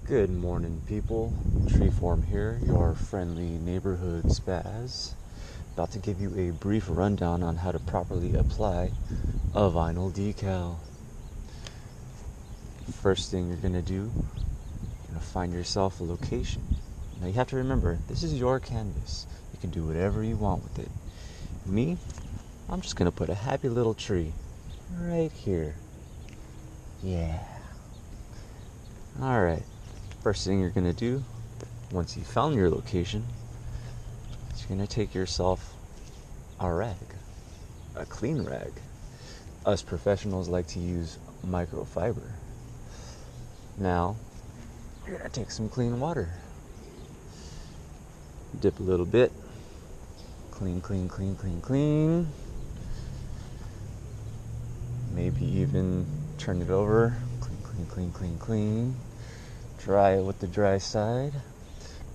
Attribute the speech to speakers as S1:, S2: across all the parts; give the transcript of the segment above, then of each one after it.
S1: Good morning, people. Treeform here, your friendly neighborhood spaz. About to give you a brief rundown on how to properly apply a vinyl decal. First thing you're going to do, you're going to find yourself a location. Now you have to remember, this is your canvas. You can do whatever you want with it. Me, I'm just going to put a happy little tree right here. Yeah. Alright. First thing you're going to do, once you've found your location, is you're going to take yourself a rag, a clean rag. Us professionals like to use microfiber. Now, you're going to take some clean water. Dip a little bit. Clean, clean, clean, clean, clean. Maybe even turn it over. Clean, clean, clean, clean, clean. Dry it with the dry side.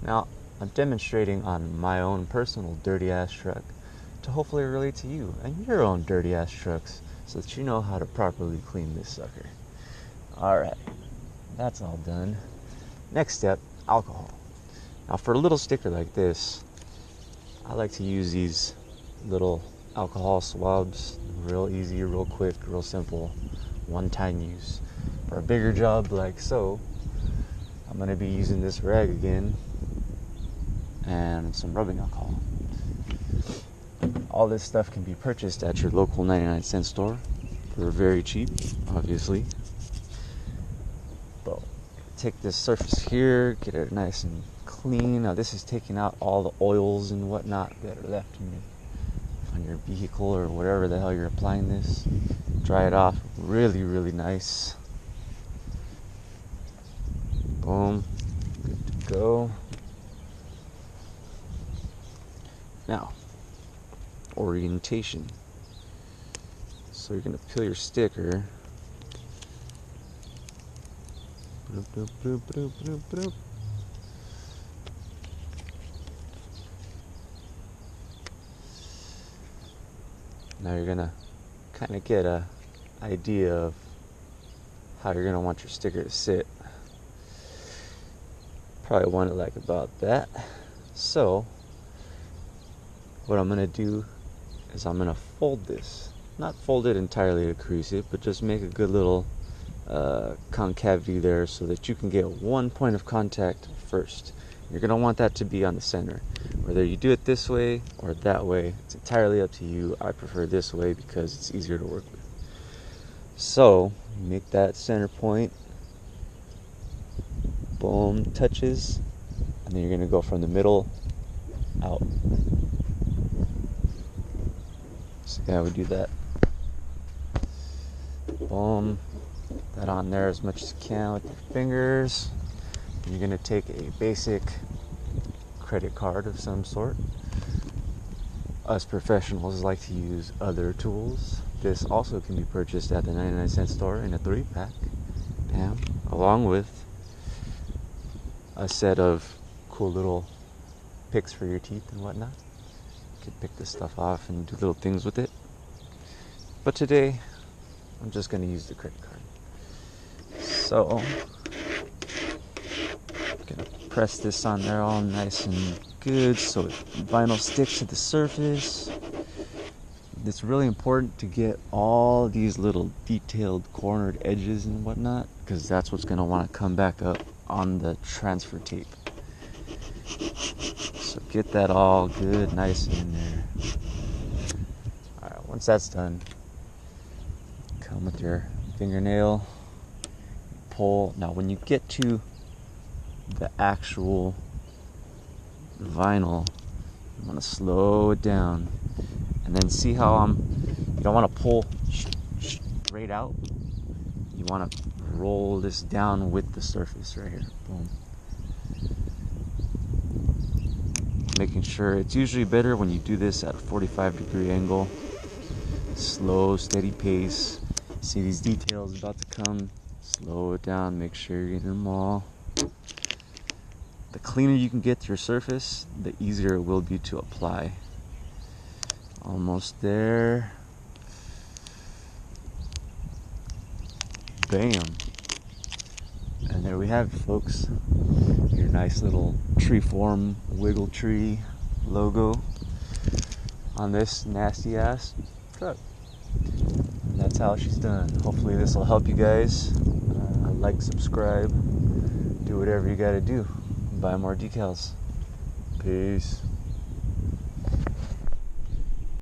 S1: Now, I'm demonstrating on my own personal dirty ass truck to hopefully relate to you and your own dirty ass trucks so that you know how to properly clean this sucker. Alright, that's all done. Next step, alcohol. Now for a little sticker like this, I like to use these little alcohol swabs. Real easy, real quick, real simple, one-time use. For a bigger job like so, I'm going to be using this rag again and some rubbing alcohol. All this stuff can be purchased at your local 99-cent store for very cheap, obviously. But take this surface here, get it nice and clean. Now this is taking out all the oils and whatnot that are left on your vehicle or whatever the hell you're applying this. Dry it off really, really nice. Boom, good to go. Now, orientation. So you're going to peel your sticker. Bloop, bloop, bloop, bloop, bloop, bloop. Now you're going to kind of get an idea of how you're going to want your sticker to sit. Probably want it like about that. So what I'm going to do is I'm going to fold this. Not fold it entirely to crease it, but just make a good little concavity there so that you can get one point of contact first. You're going to want that to be on the center. Whether you do it this way or that way, it's entirely up to you. I prefer this way because it's easier to work with. So, make that center point. Boom, touches. And then you're going to go from the middle out. So yeah, we do that. Boom. That on there as much as you can with your fingers. You're going to take a basic credit card of some sort. Us professionals like to use other tools. This also can be purchased at the 99-cent store in a 3-pack. Bam. Along with a set of cool little picks for your teeth and whatnot. You can pick this stuff off and do little things with it. But today, I'm just going to use the credit card. So, I'm going to press this on there all nice and good so vinyl sticks to the surface. It's really important to get all these little detailed cornered edges and whatnot, because that's what's going to want to come back up on the transfer tape. So get that all good, nice in there. Alright, once that's done, come with your fingernail, pull. Now when you get to the actual vinyl, you want to slow it down. And then see how you don't want to pull straight out. You want to roll this down with the surface right here. Boom. Making sure it's usually better when you do this at a 45-degree angle. Slow, steady pace. See these details about to come. Slow it down. Make sure you're getting them all. The cleaner you can get your surface, the easier it will be to apply. Almost there. Bam. And there we have it, folks. Your nice little Treeform Wiggle Tree logo on this nasty ass truck. And that's how she's done. Hopefully this will help you guys. Like, subscribe, do whatever you gotta do. Buy more decals. Peace.